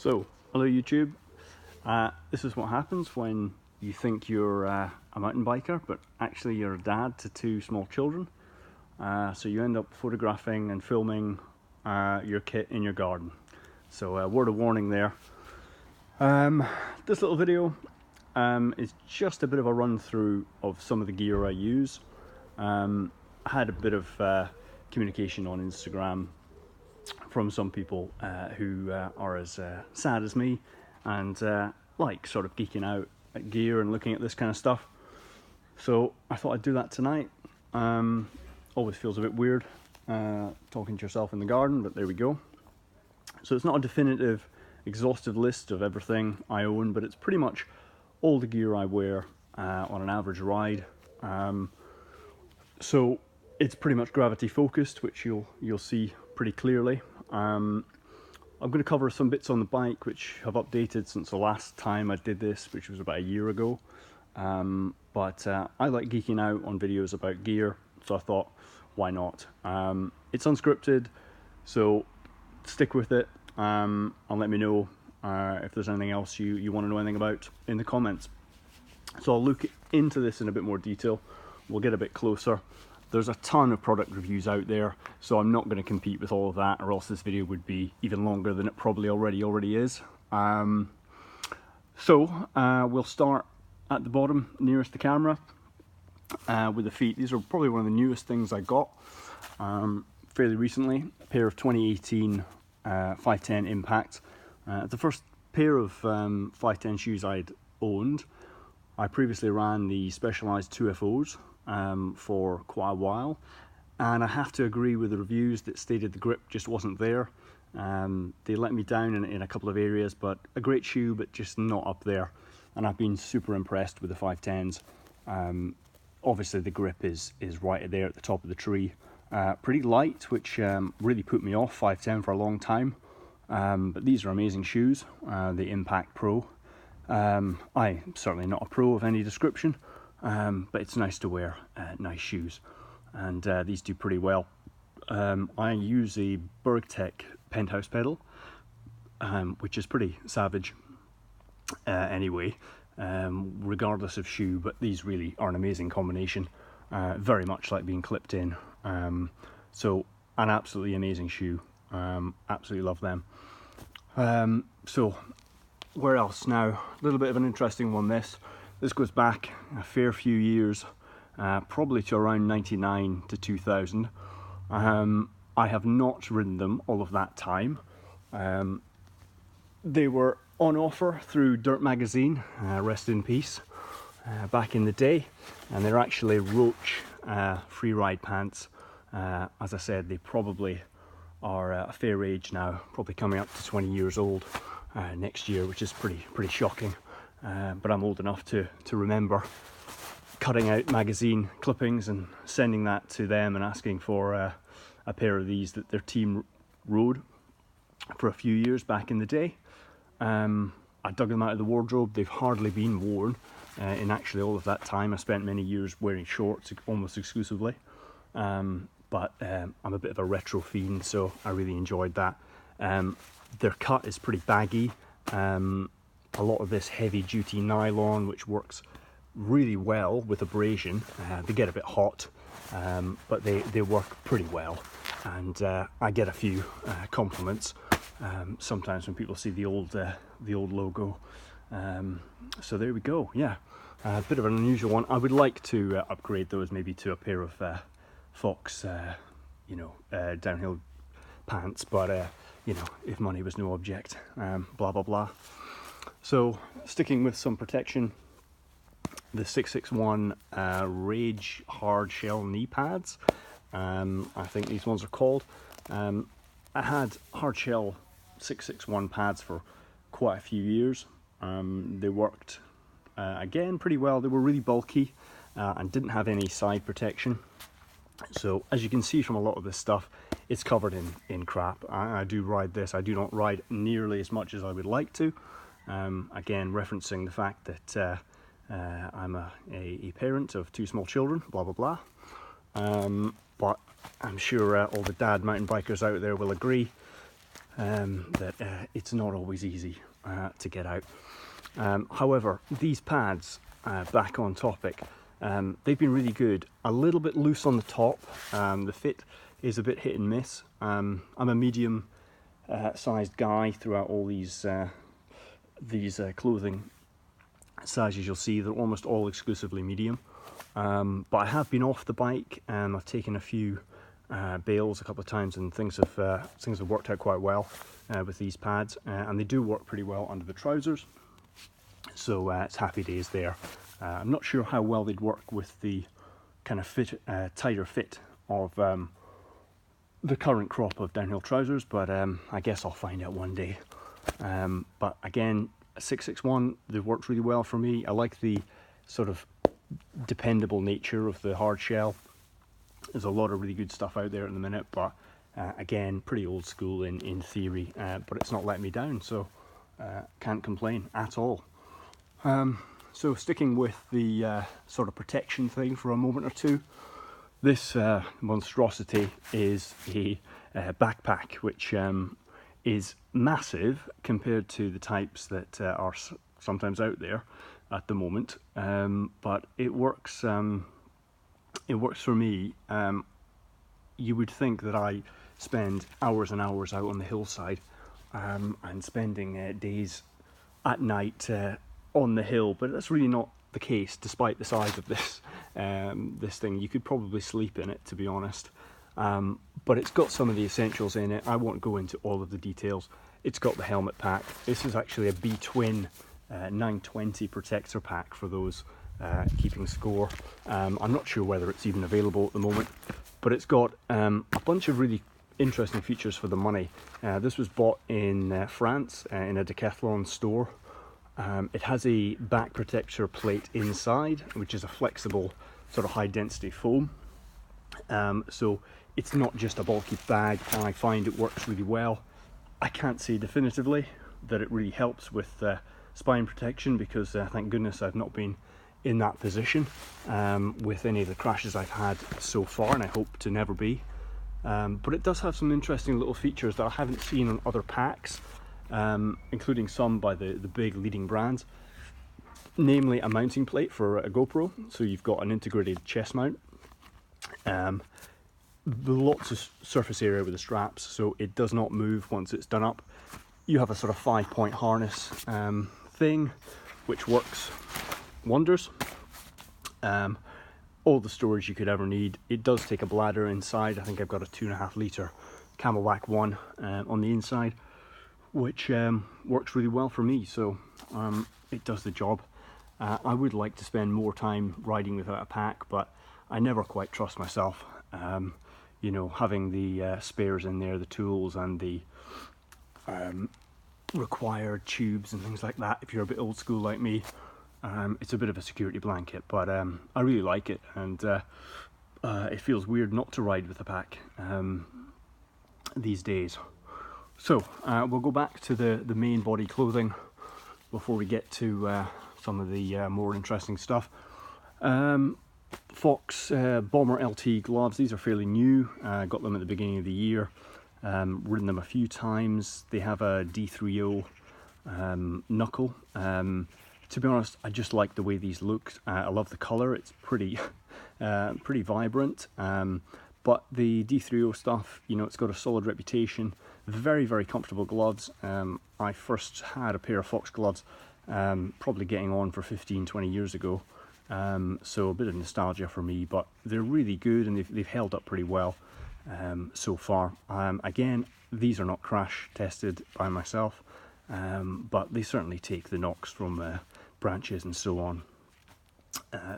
So, hello YouTube. This is what happens when you think you're a mountain biker, but actually you're a dad to two small children. So you end up photographing and filming your kit in your garden. So word of warning there. This little video is just a bit of a run through of some of the gear I use. I had a bit of communication on Instagram from some people who are as sad as me and like sort of geeking out at gear and looking at this kind of stuff. So I thought I'd do that tonight. Always feels a bit weird talking to yourself in the garden, but there we go. So it's not a definitive, exhaustive list of everything I own, but it's pretty much all the gear I wear on an average ride. So it's pretty much gravity focused, which you'll see pretty clearly. I'm going to cover some bits on the bike which have updated since the last time I did this, which was about a year ago. But I like geeking out on videos about gear, so I thought, why not? It's unscripted, so stick with it, and let me know if there's anything else you want to know anything about in the comments. So I'll look into this in a bit more detail. We'll get a bit closer. There's a ton of product reviews out there, so I'm not going to compete with all of that, or else this video would be even longer than it probably already is. So we'll start at the bottom nearest the camera with the feet. These are probably one of the newest things I got fairly recently. A pair of 2018 510 Impact. The first pair of 510 shoes I'd owned. I previously ran the Specialized 2FOs for quite a while, and I have to agree with the reviews that stated the grip just wasn't there. They let me down in a couple of areas, but a great shoe, but just not up there. And I've been super impressed with the 510s. Obviously the grip is right there at the top of the tree. Pretty light, which really put me off 510 for a long time. But these are amazing shoes, the Impact Pro. I'm certainly not a pro of any description, but it's nice to wear nice shoes, and these do pretty well. I use a Bergtech Penthouse pedal, which is pretty savage anyway, regardless of shoe, but these really are an amazing combination, very much like being clipped in. So an absolutely amazing shoe, absolutely love them. So where else now? A little bit of an interesting one. This goes back a fair few years, probably to around 99 to 2000. I have not ridden them all of that time. They were on offer through Dirt Magazine, rest in peace, back in the day, and they're actually Roach freeride pants. As I said, they probably are a fair age now, probably coming up to 20 years old next year, which is pretty shocking. But I'm old enough to remember cutting out magazine clippings and sending that to them and asking for a pair of these that their team rode for a few years back in the day. I dug them out of the wardrobe. They've hardly been worn in actually all of that time. I spent many years wearing shorts almost exclusively. But I'm a bit of a retro fiend, so I really enjoyed that. Their cut is pretty baggy. A lot of this heavy duty nylon, which works really well with abrasion. They get a bit hot, but they work pretty well, and I get a few compliments sometimes when people see the old logo. So there we go. Yeah, a bit of an unusual one. I would like to upgrade those maybe to a pair of Fox downhill pants, but if money was no object, blah blah blah. So sticking with some protection, the 661 Rage hard shell knee pads, I think these ones are called. I had hard shell 661 pads for quite a few years. They worked again pretty well. They were really bulky and didn't have any side protection. So as you can see from a lot of this stuff, it's covered in crap. I do ride this. I do not ride nearly as much as I would like to. Again, referencing the fact that I'm a parent of two small children, blah blah blah. But I'm sure all the dad mountain bikers out there will agree that it's not always easy to get out. However, these pads, back on topic, they've been really good. A little bit loose on the top. The fit is a bit hit and miss. I'm a medium sized guy throughout all these clothing sizes. You'll see they're almost all exclusively medium. But I have been off the bike and I've taken a few bails a couple of times, and things have worked out quite well with these pads, and they do work pretty well under the trousers. So it's happy days there. I'm not sure how well they'd work with the kind of tighter fit of the current crop of downhill trousers, but I guess I'll find out one day. But again, 661, they've worked really well for me. I like the sort of dependable nature of the hard shell. There's a lot of really good stuff out there at the minute, but again, pretty old school in theory, but it's not let me down, so can't complain at all. So sticking with the sort of protection thing for a moment or two, this monstrosity is a backpack, which is massive compared to the types that are sometimes out there at the moment, but it works for me. You would think that I spend hours and hours out on the hillside and spending days at night on the hill, but that's really not the case. Despite the size of this this thing, you could probably sleep in it, to be honest. But it's got some of the essentials in it. I won't go into all of the details. It's got the helmet pack. This is actually a B-Twin 920 protector pack for those keeping score. I'm not sure whether it's even available at the moment, but it's got a bunch of really interesting features for the money. This was bought in France in a Decathlon store. It has a back protector plate inside, which is a flexible sort of high density foam. So it's not just a bulky bag, and I find it works really well. I can't say definitively that it really helps with spine protection, because thank goodness I've not been in that position with any of the crashes I've had so far, and I hope to never be. But it does have some interesting little features that I haven't seen on other packs, including some by the big leading brands, namely a mounting plate for a GoPro. So you've got an integrated chest mount, lots of surface area with the straps, so it does not move once it's done up. You have a sort of 5-point harness thing, which works wonders. All the storage you could ever need. It does take a bladder inside. I think I've got a 2.5 litre Camelback one on the inside, which works really well for me, so it does the job. I would like to spend more time riding without a pack, but I never quite trust myself. You know, having the spares in there, the tools and the required tubes and things like that, if you're a bit old school like me, it's a bit of a security blanket, but I really like it, and it feels weird not to ride with a pack these days. So we'll go back to the main body clothing before we get to some of the more interesting stuff. Fox Bomber LT gloves. These are fairly new. I got them at the beginning of the year. Ridden them a few times. They have a D30 knuckle. To be honest, I just like the way these look. I love the colour. It's pretty pretty vibrant. But the D30 stuff, you know, it's got a solid reputation. Very, very comfortable gloves. I first had a pair of Fox gloves probably getting on for 15-20 years ago. So a bit of nostalgia for me, but they're really good, and they've held up pretty well so far. Again, these are not crash tested by myself, but they certainly take the knocks from branches and so on.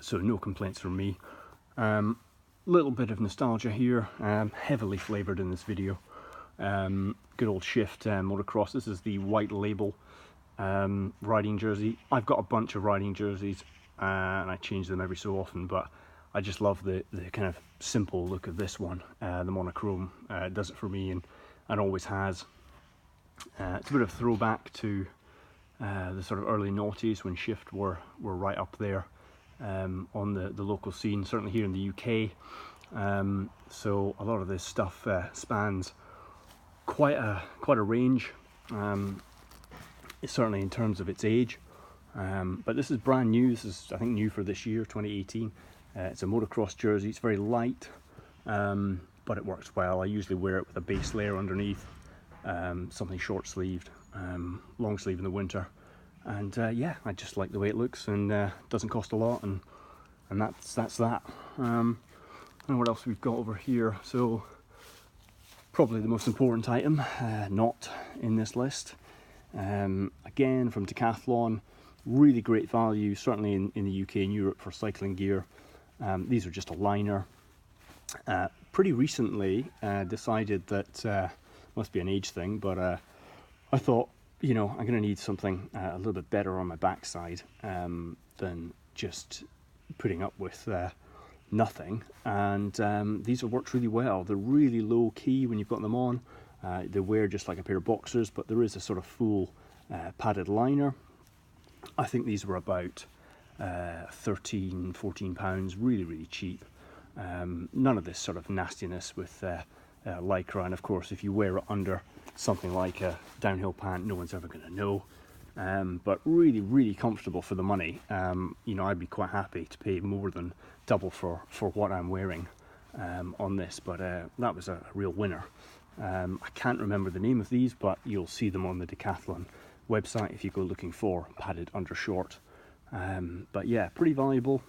So no complaints from me. Little bit of nostalgia here, heavily flavoured in this video. Good old Shift motocross. This is the white label riding jersey. I've got a bunch of riding jerseys, and I change them every so often, but I just love the kind of simple look of this one. The monochrome does it for me, and always has. It's a bit of a throwback to the sort of early noughties when Shift were right up there on the local scene, certainly here in the UK. So a lot of this stuff spans quite a range, certainly in terms of its age. But this is brand new. This is, I think, new for this year, 2018. It's a motocross jersey. It's very light, but it works well. I usually wear it with a base layer underneath, something short sleeved, long sleeve in the winter. And yeah, I just like the way it looks, and doesn't cost a lot, and that's that. And what else we've got over here? So probably the most important item, not in this list. Again, from Decathlon, really great value, certainly in the UK and Europe for cycling gear. These are just a liner. Pretty recently decided that, must be an age thing, but I thought, you know, I'm going to need something a little bit better on my backside than just putting up with nothing. And these have worked really well. They're really low key when you've got them on. They wear just like a pair of boxers, but there is a sort of full padded liner. I think these were about 13, 14 pounds, really cheap. None of this sort of nastiness with lycra, and of course if you wear it under something like a downhill pant, no one's ever going to know. But really comfortable for the money. You know, I'd be quite happy to pay more than double for what I'm wearing on this, but that was a real winner. I can't remember the name of these, but you'll see them on the Decathlon website if you go looking for padded undershort. But yeah, pretty valuable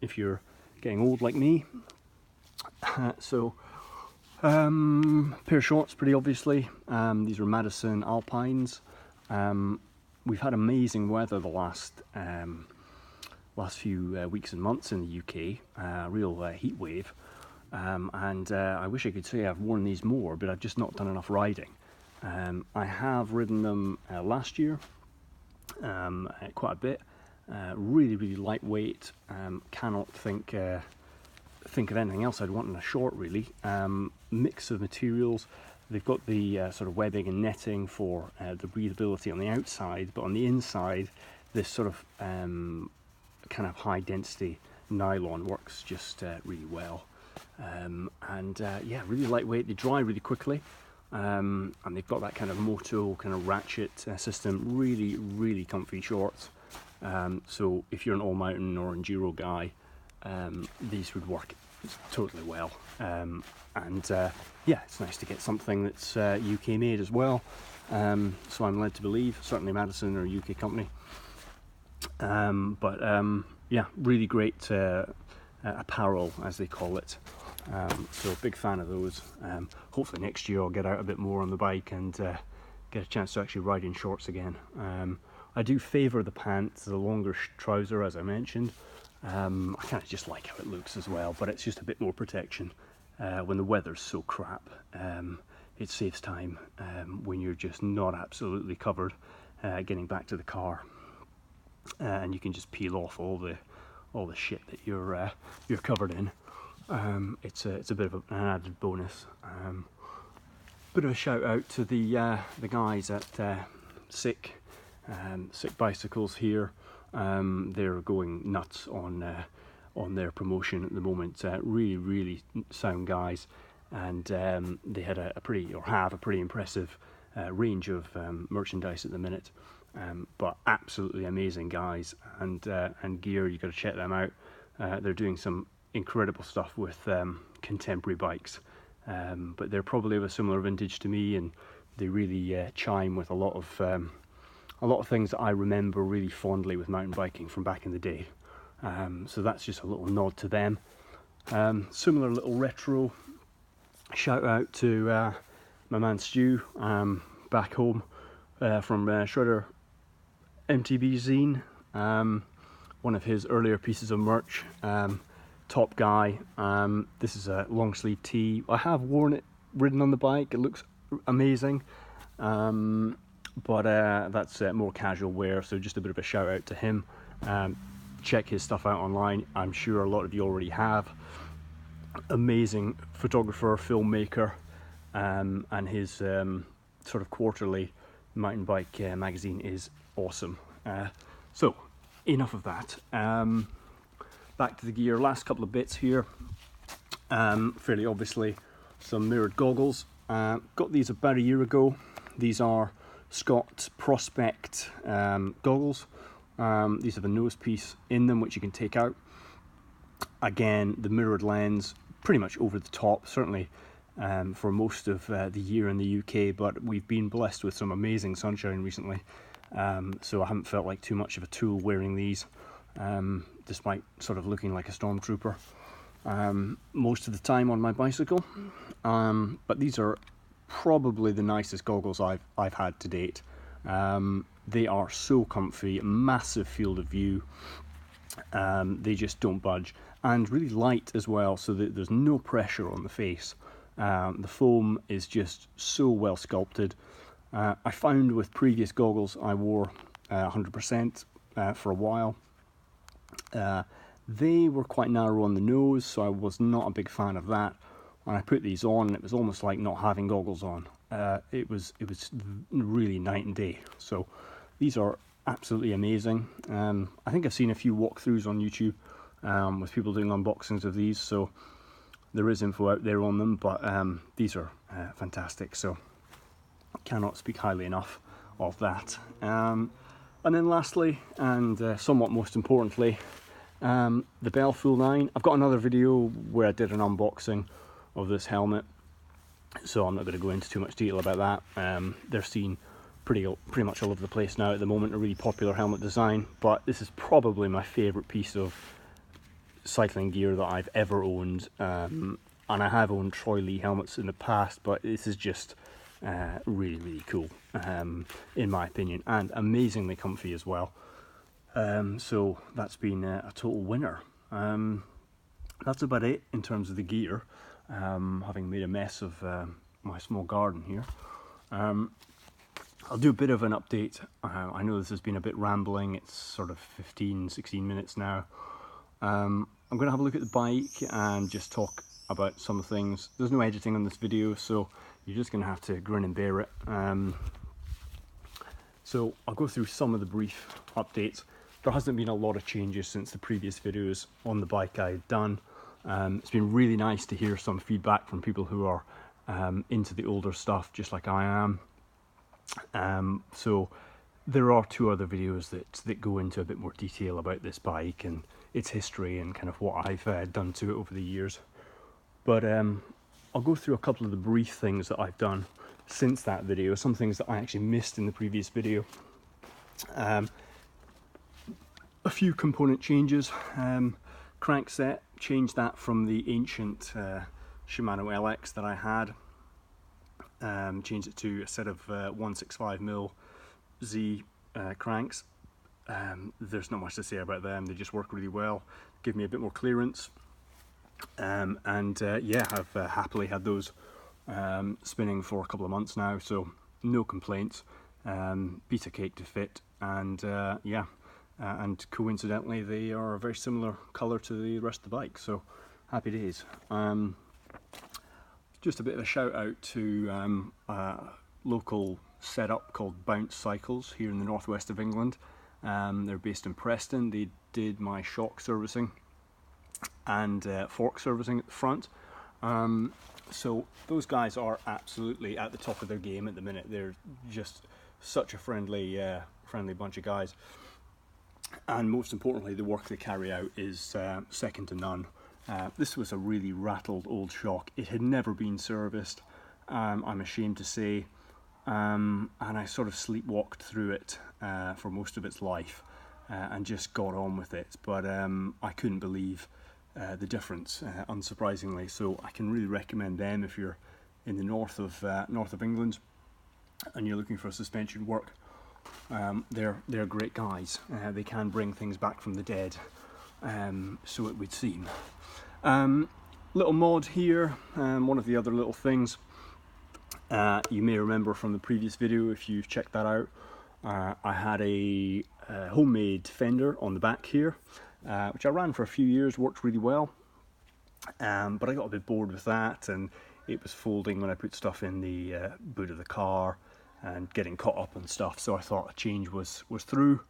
if you're getting old like me. So pair of shorts, pretty obviously. These are Madison Alpines. We've had amazing weather the last few weeks and months in the UK, real heat wave, and I wish I could say I've worn these more, but I've just not done enough riding. I have ridden them last year quite a bit. Really lightweight. Cannot think of anything else I'd want in a short, really. Mix of materials. They've got the sort of webbing and netting for the breathability on the outside, but on the inside this sort of kind of high density nylon works just really well. And yeah, really lightweight. They dry really quickly, and they've got that kind of Moto kind of ratchet system. Really comfy shorts. So if you're an all mountain or enduro guy, these would work totally well. And yeah, it's nice to get something that's UK made as well. So I'm led to believe, certainly Madison are a UK company. But yeah, really great apparel, as they call it. So big fan of those. Hopefully next year I'll get out a bit more on the bike and get a chance to actually ride in shorts again. I do favour the pants, the longer trouser, as I mentioned. I kind of just like how it looks as well, but it's just a bit more protection when the weather's so crap. It saves time when you're just not absolutely covered getting back to the car, and you can just peel off all the shit that you're covered in. It's a bit of an added bonus. Bit of a shout out to the guys at Sick Bicycles here. They're going nuts on their promotion at the moment. Really sound guys, and they had a pretty impressive range of merchandise at the minute. But absolutely amazing guys, and gear. You got to check them out. They're doing some incredible stuff with contemporary bikes, but they're probably of a similar vintage to me, and they really chime with a lot of things that I remember really fondly with mountain biking from back in the day. So that's just a little nod to them. Similar little retro shout out to my man Stu back home from Shredder MTB Zine. One of his earlier pieces of merch. Top guy. This is a long sleeve tee. I have worn it, ridden on the bike. It looks amazing. But that's more casual wear, so just a bit of a shout out to him. Check his stuff out online. I'm sure a lot of you already have. Amazing photographer, filmmaker, and his sort of quarterly mountain bike magazine is awesome. So enough of that. Back to the gear. Last couple of bits here. Fairly obviously some mirrored goggles. Got these about a year ago. These are Scott Prospect goggles. These have a nose piece in them which you can take out. Again, the mirrored lens, pretty much over the top, certainly for most of the year in the UK, but we've been blessed with some amazing sunshine recently, so I haven't felt like too much of a tool wearing these, despite sort of looking like a stormtrooper most of the time on my bicycle. But these are probably the nicest goggles I've had to date. They are so comfy, massive field of view. They just don't budge, and really light as well, so that there's no pressure on the face. The foam is just so well sculpted. I found with previous goggles I wore 100% for a while. They were quite narrow on the nose, so I was not a big fan of that. When I put these on, it was almost like not having goggles on. It was really night and day. So these are absolutely amazing. I think I've seen a few walkthroughs on YouTube with people doing unboxings of these, so there is info out there on them, but these are fantastic, so I cannot speak highly enough of that. And then lastly, and somewhat most importantly, the Bell Full 9. I've got another video where I did an unboxing of this helmet, so I'm not going to go into too much detail about that. They're seen pretty much all over the place now at the moment, a really popular helmet design, but this is probably my favourite piece of cycling gear that I've ever owned, and I have owned Troy Lee helmets in the past, but this is just really cool, in my opinion, and amazingly comfy as well. So that's been a total winner. That's about it in terms of the gear, having made a mess of my small garden here. I'll do a bit of an update. I know this has been a bit rambling, it's sort of 15-16 minutes now. I'm going to have a look at the bike and just talk about some things. There's no editing on this video, so you're just going to have to grin and bear it. So I'll go through some of the brief updates. There hasn't been a lot of changes since the previous videos on the bike I had done. It's been really nice to hear some feedback from people who are into the older stuff, just like I am. So there are two other videos that go into a bit more detail about this bike and its history and kind of what I've done to it over the years. But I'll go through a couple of the brief things that I've done since that video, some things that I actually missed in the previous video. A few component changes. Crankset, changed that from the ancient Shimano LX that I had. Changed it to a set of 165mm Z cranks. There's not much to say about them, they just work really well, give me a bit more clearance, and yeah, I've happily had those spinning for a couple of months now, so no complaints. Piece of cake to fit, and yeah, and coincidentally they are a very similar colour to the rest of the bike, so happy days. Just a bit of a shout out to a local setup called Bounce Cycles here in the northwest of England. They're based in Preston. They did my shock servicing and fork servicing at the front. So those guys are absolutely at the top of their game at the minute. They're just such a friendly bunch of guys. And most importantly, the work they carry out is second to none. This was a really rattled old shock. It had never been serviced, I'm ashamed to say, and I sort of sleepwalked through it for most of its life and just got on with it. But I couldn't believe the difference, unsurprisingly. So I can really recommend them if you're in the north of England and you're looking for suspension work. They're great guys. They can bring things back from the dead, so it would seem. Little mod here, one of the other little things you may remember from the previous video if you've checked that out. I had a homemade fender on the back here, which I ran for a few years, worked really well, but I got a bit bored with that, and it was folding when I put stuff in the boot of the car and getting caught up and stuff, so I thought a change was through.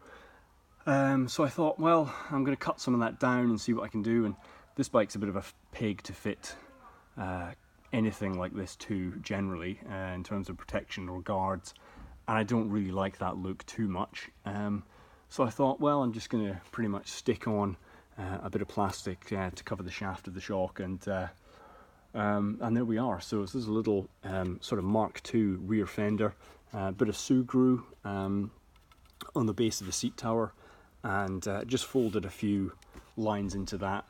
So I thought, well, I'm going to cut some of that down and see what I can do. And this bike's a bit of a pig to fit anything like this too generally in terms of protection or guards, and I don't really like that look too much. So I thought, well, I'm just going to pretty much stick on a bit of plastic to cover the shaft of the shock, and there we are. So this is a little sort of Mark II rear fender, a bit of Sugru on the base of the seat tower, and just folded a few lines into that,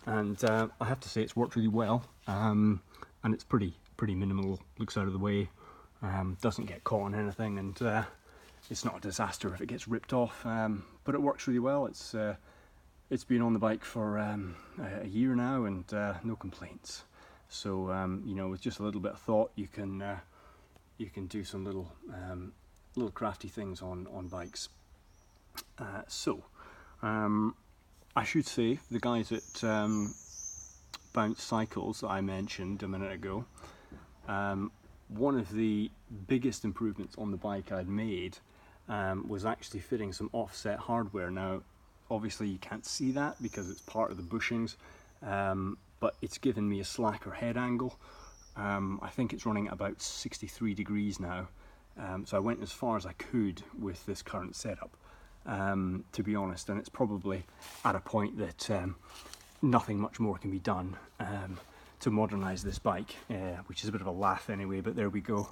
and I have to say it's worked really well, and it's pretty minimal, looks out of the way, doesn't get caught on anything, and it's not a disaster if it gets ripped off, but it works really well. It's been on the bike for a year now, and no complaints. So you know, with just a little bit of thought, you can do some little crafty things on bikes. I should say, the guys at Bounce Cycles that I mentioned a minute ago, one of the biggest improvements on the bike I'd made was actually fitting some offset hardware. Now, obviously you can't see that because it's part of the bushings, but it's given me a slacker head angle. I think it's running at about 63 degrees now, so I went as far as I could with this current setup, to be honest, and it's probably at a point that nothing much more can be done to modernise this bike, which is a bit of a laugh anyway, but there we go.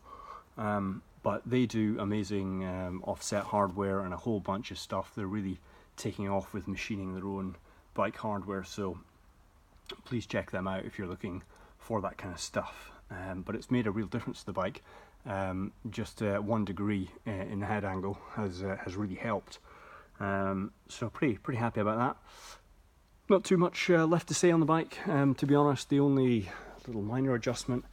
But they do amazing offset hardware and a whole bunch of stuff. They're really taking off with machining their own bike hardware, so please check them out if you're looking for that kind of stuff. But it's made a real difference to the bike. Just 1 degree in the head angle has really helped. So pretty happy about that. Not too much left to say on the bike, to be honest. The only little minor adjustment,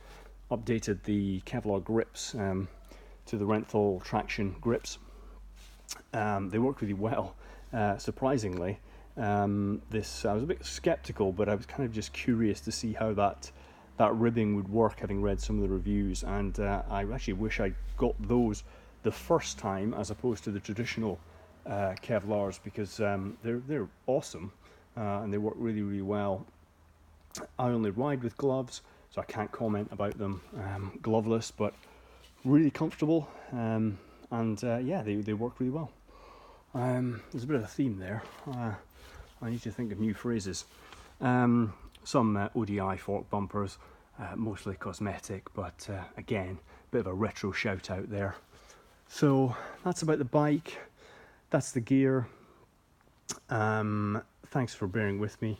updated the Kevlar grips to the Renthal traction grips. They work really well, surprisingly. I was a bit skeptical, but I was kind of just curious to see how that ribbing would work, having read some of the reviews, and I actually wish I got those the first time as opposed to the traditional Kevlars, because they're awesome, and they work really well. I only ride with gloves, so I can't comment about them gloveless, but really comfortable, and yeah, they work really well. There's a bit of a theme there. I need to think of new phrases. Some ODI fork bumpers, mostly cosmetic, but again, a bit of a retro shout out there. So that's about the bike, that's the gear. Thanks for bearing with me.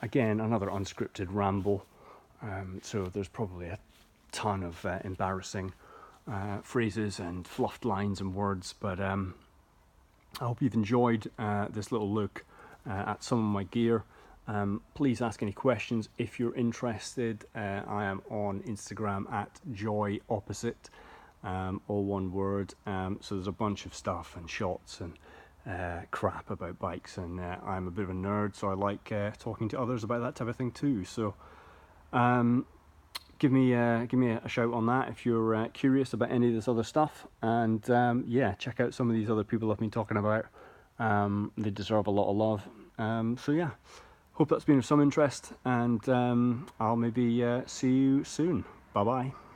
Again, another unscripted ramble, so there's probably a ton of embarrassing phrases and fluffed lines and words, but I hope you've enjoyed this little look at some of my gear. Please ask any questions if you're interested. I am on Instagram at joyopposite, all one word. So there's a bunch of stuff and shots and crap about bikes, and I'm a bit of a nerd, so I like talking to others about that type of thing too. So give me a shout on that if you're curious about any of this other stuff, and yeah, check out some of these other people I've been talking about. They deserve a lot of love. So yeah, hope that's been of some interest, and I'll maybe see you soon. Bye bye.